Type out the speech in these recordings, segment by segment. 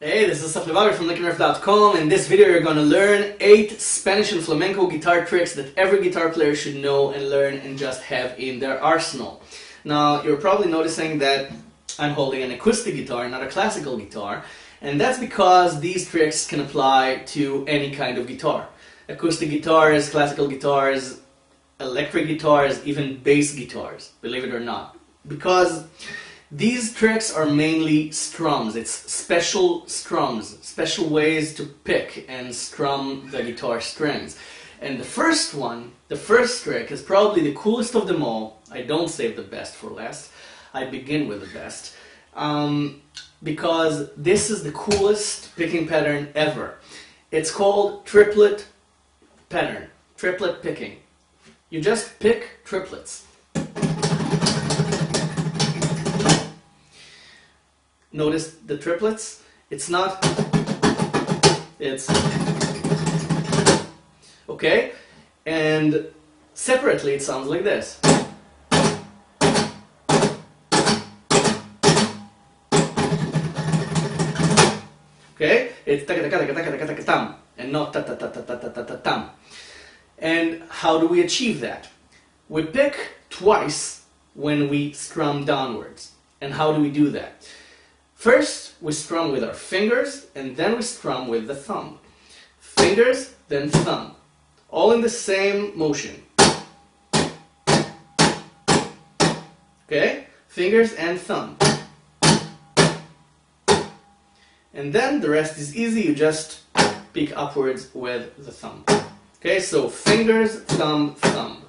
Hey, this is Flamenco from LickyNerf.com. In this video you're going to learn 8 Spanish and flamenco guitar tricks that every guitar player should know and learn and just have in their arsenal. Now, you're probably noticing that I'm holding an acoustic guitar, not a classical guitar, and that's because these tricks can apply to any kind of guitar. Acoustic guitars, classical guitars, electric guitars, even bass guitars, believe it or not. Because these tricks are mainly strums. It's special strums, special ways to pick and strum the guitar strings. And the first trick is probably the coolest of them all. I don't save the best for last. I begin with the best. Because this is the coolest picking pattern ever. It's called triplet pattern, triplet picking. You just pick triplets. Notice the triplets? It's not, it's, okay? And separately it sounds like this. Okay? It's ta-ka-ta-ka-ta-ka-ta-ka-ta-tam and not ta-ta-ta-ta-ta-ta-ta-tam. And how do we achieve that? We pick twice when we strum downwards. And how do we do that? First, we strum with our fingers, and then we strum with the thumb. Fingers, then thumb. All in the same motion. Okay? Fingers and thumb. And then the rest is easy, you just pick upwards with the thumb. Okay, so fingers, thumb, thumb.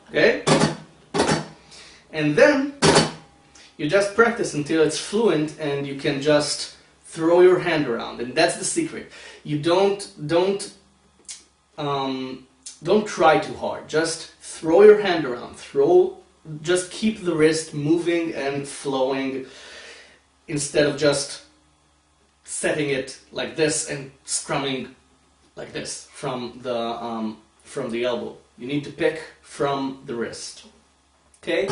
Okay? And then you just practice until it's fluent and you can just throw your hand around, and that's the secret. You don't try too hard. Just throw your hand around. Just keep the wrist moving and flowing instead of just setting it like this and strumming like this from the elbow. You need to pick from the wrist. Okay?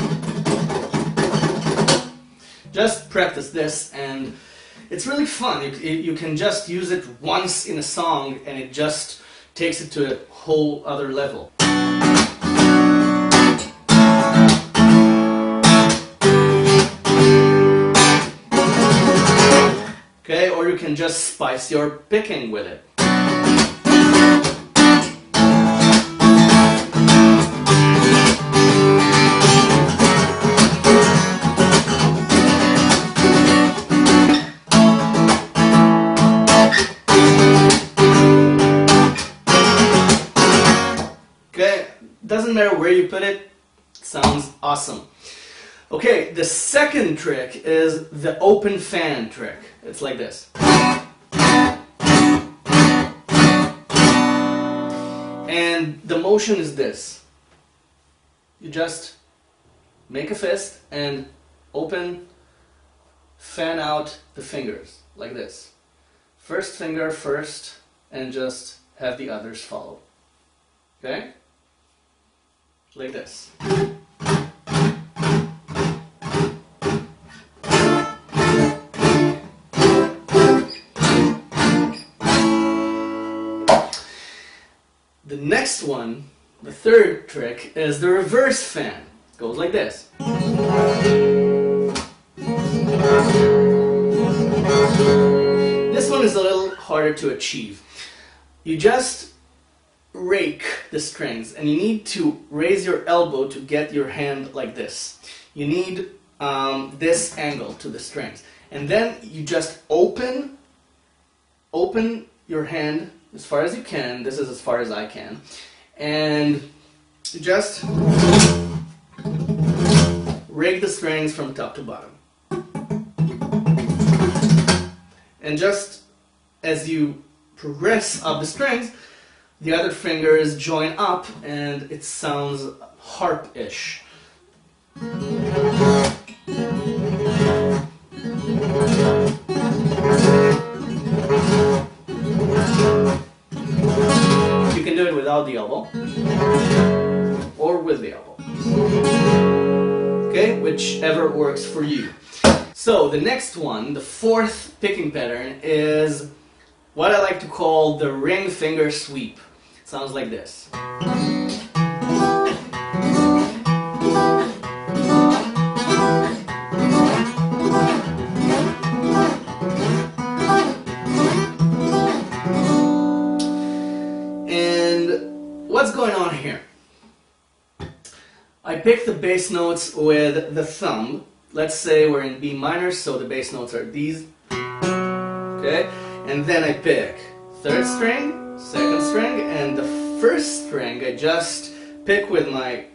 Just practice this, and it's really fun. You can just use it once in a song and it just takes it to a whole other level. Okay, or you can just spice your picking with it. Okay, doesn't matter where you put it, sounds awesome. Okay, the second trick is the open fan trick. It's like this. And the motion is this. You just make a fist and open, fan out the fingers, like this. First finger first, and just have the others follow. Okay? Like this. The next one, the third trick, is the reverse fan. It goes like this. This one is a little harder to achieve. You just rake the strings, and you need to raise your elbow to get your hand like this. You need this angle to the strings. And then you just open your hand as far as you can. This is as far as I can. And you just rake the strings from top to bottom. And just as you progress up the strings, the other fingers join up and it sounds harp-ish. You can do it without the elbow or with the elbow. Okay? okay? Whichever works for you. So the next one, the fourth picking pattern, is what I like to call the ring finger sweep. It sounds like this. And what's going on here? I pick the bass notes with the thumb. Let's say we're in B minor, so the bass notes are these. Okay? And then I pick third string, second string, and the first string I just pick with my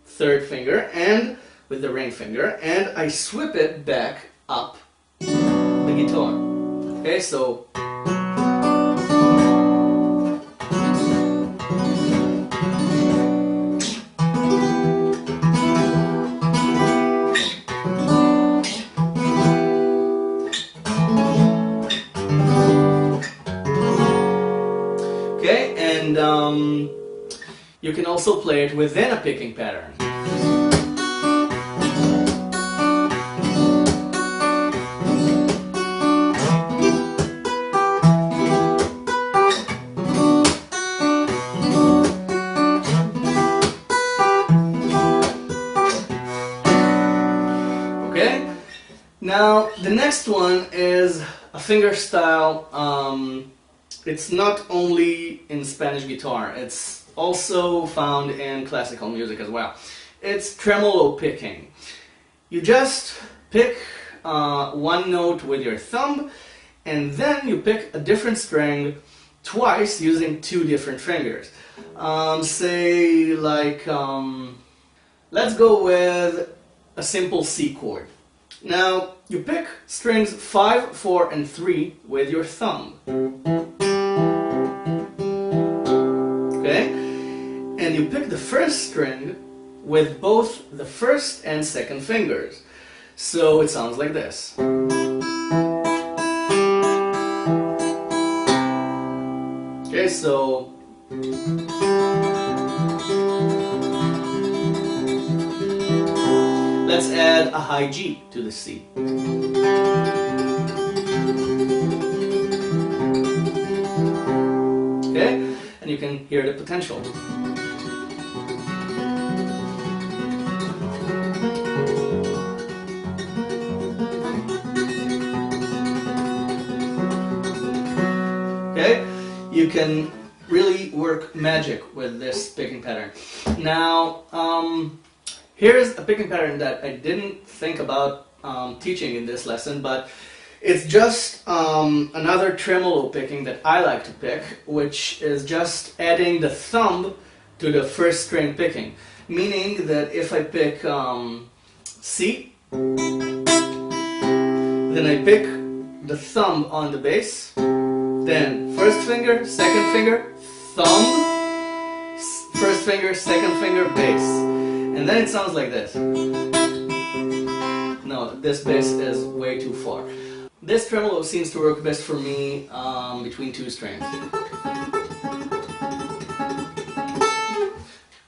third finger and with the ring finger, and I sweep it back up the guitar. Okay, so you can also play it within a picking pattern. Okay? Now, the next one is a finger style. It's not only in Spanish guitar, it's also found in classical music as well. It's tremolo picking. You just pick one note with your thumb, and then you pick a different string twice using two different fingers. Say like, let's go with a simple C chord. Now, you pick strings 5, 4, and 3 with your thumb. Okay? And you pick the first string with both the first and second fingers. So it sounds like this. Okay, so let's add a high G to the C. Okay? And you can hear the potential. Okay? You can really work magic with this picking pattern. Now, here's a picking pattern that I didn't think about teaching in this lesson, but it's just another tremolo picking that I like to pick, which is just adding the thumb to the first string picking. Meaning that if I pick C, then I pick the thumb on the bass, then first finger, second finger, thumb, first finger, second finger, bass. And then it sounds like this. No, this bass is way too far. This tremolo seems to work best for me between two strings.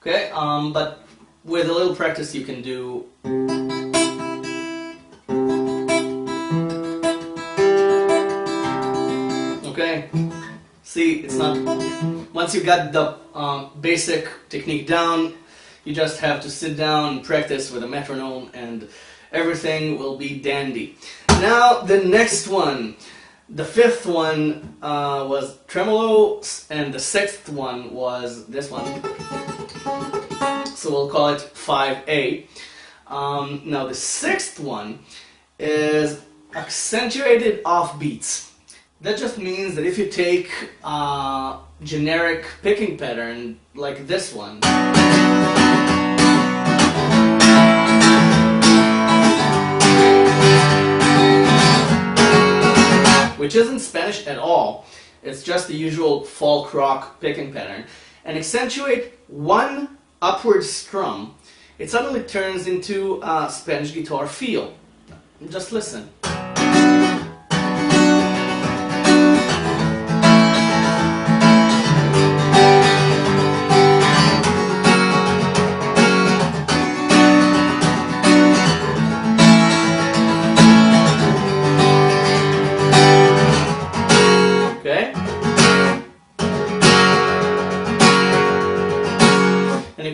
Okay, but with a little practice you can do. Okay, see, it's not. Once you got the basic technique down, you just have to sit down and practice with a metronome, and everything will be dandy. Now the next one, the fifth one was tremolo, and the sixth one was this one. So we'll call it 5A. Now the sixth one is accentuated offbeats. That just means that if you take a generic picking pattern like this one, which isn't Spanish at all, it's just the usual folk rock picking pattern, and accentuate one upward strum, it suddenly turns into a Spanish guitar feel. Just listen.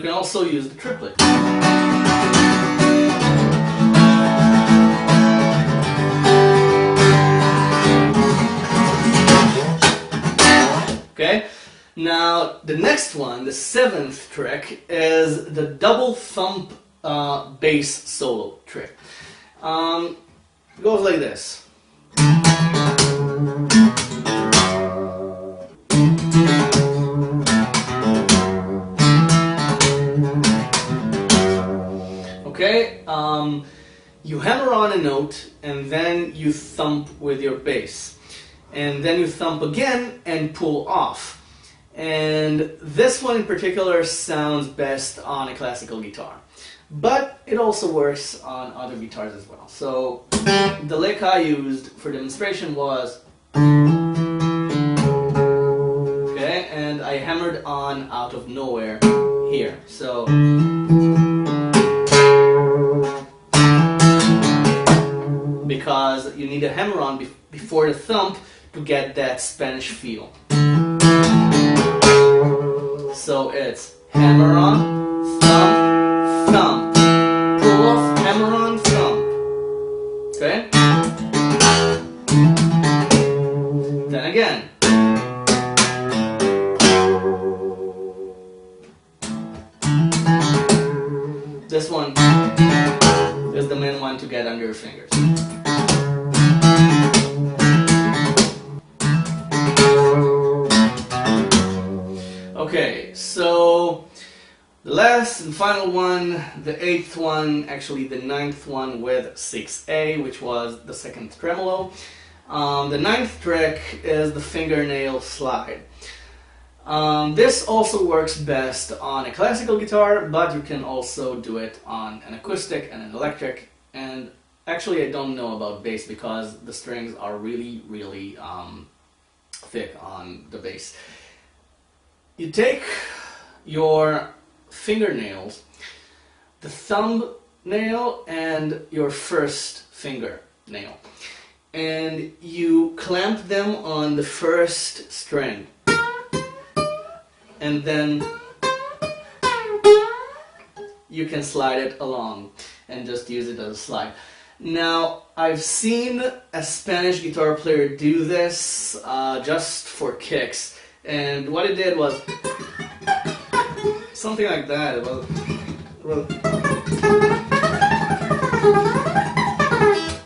can also use the triplet. Okay, now the next one, the 7th trick, is the double thump bass solo trick. It goes like this. Okay, you hammer on a note and then you thump with your bass. And then you thump again and pull off. And this one in particular sounds best on a classical guitar. But it also works on other guitars as well. So the lick I used for demonstration was, okay, and I hammered on out of nowhere here. So because you need a hammer on before the thump to get that Spanish feel. So it's hammer on, thump, thump, pull off, hammer on, thump. Okay? Then again. This one is the main one to get under your fingers. Okay, so the last and final one, the 8th one, actually the 9th one with 6A, which was the second tremolo. The 9th trick is the fingernail slide. This also works best on a classical guitar, but you can also do it on an acoustic and an electric. And actually I don't know about bass because the strings are really, really thick on the bass. You take your fingernails, the thumbnail and your first fingernail, and you clamp them on the first string, and then you can slide it along and just use it as a slide. Now, I've seen a Spanish guitar player do this just for kicks. And what it did was something like that. It was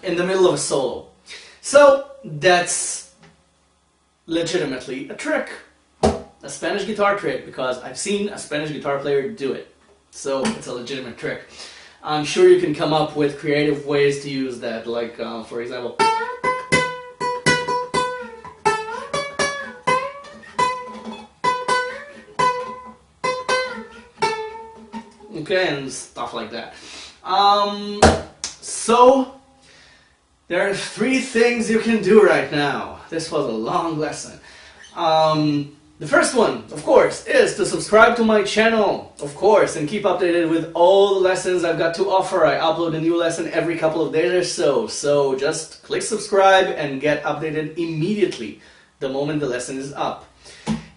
in the middle of a solo. So that's legitimately a trick, a Spanish guitar trick, because I've seen a Spanish guitar player do it. So it's a legitimate trick. I'm sure you can come up with creative ways to use that, like for example. Okay, and stuff like that. So there are 3 things you can do right now. This was a long lesson. The first one, of course, is to subscribe to my channel, of course, and keep updated with all the lessons I've got to offer. I upload a new lesson every couple of days or so. So just click subscribe and get updated immediately the moment the lesson is up.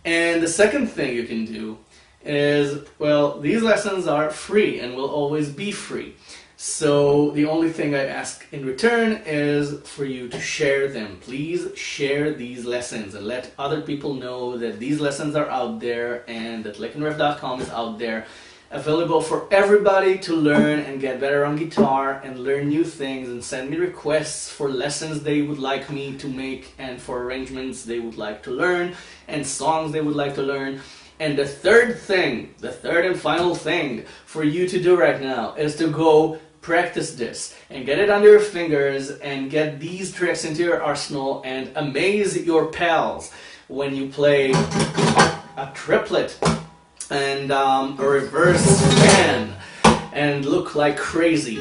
And the second thing you can do is, well, these lessons are free and will always be free. So the only thing I ask in return is for you to share them. Please share these lessons and let other people know that these lessons are out there and that lickenriff.com is out there, available for everybody to learn and get better on guitar and learn new things, and send me requests for lessons they would like me to make and for arrangements they would like to learn and songs they would like to learn. And the third thing, the third and final thing for you to do right now is to go practice this and get it under your fingers and get these tricks into your arsenal and amaze your pals when you play a triplet and a reverse pan and look like crazy.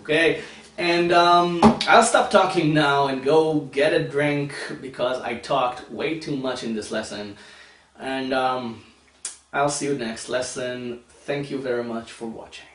Okay, and I'll stop talking now and go get a drink because I talked way too much in this lesson. And I'll see you next lesson. Thank you very much for watching.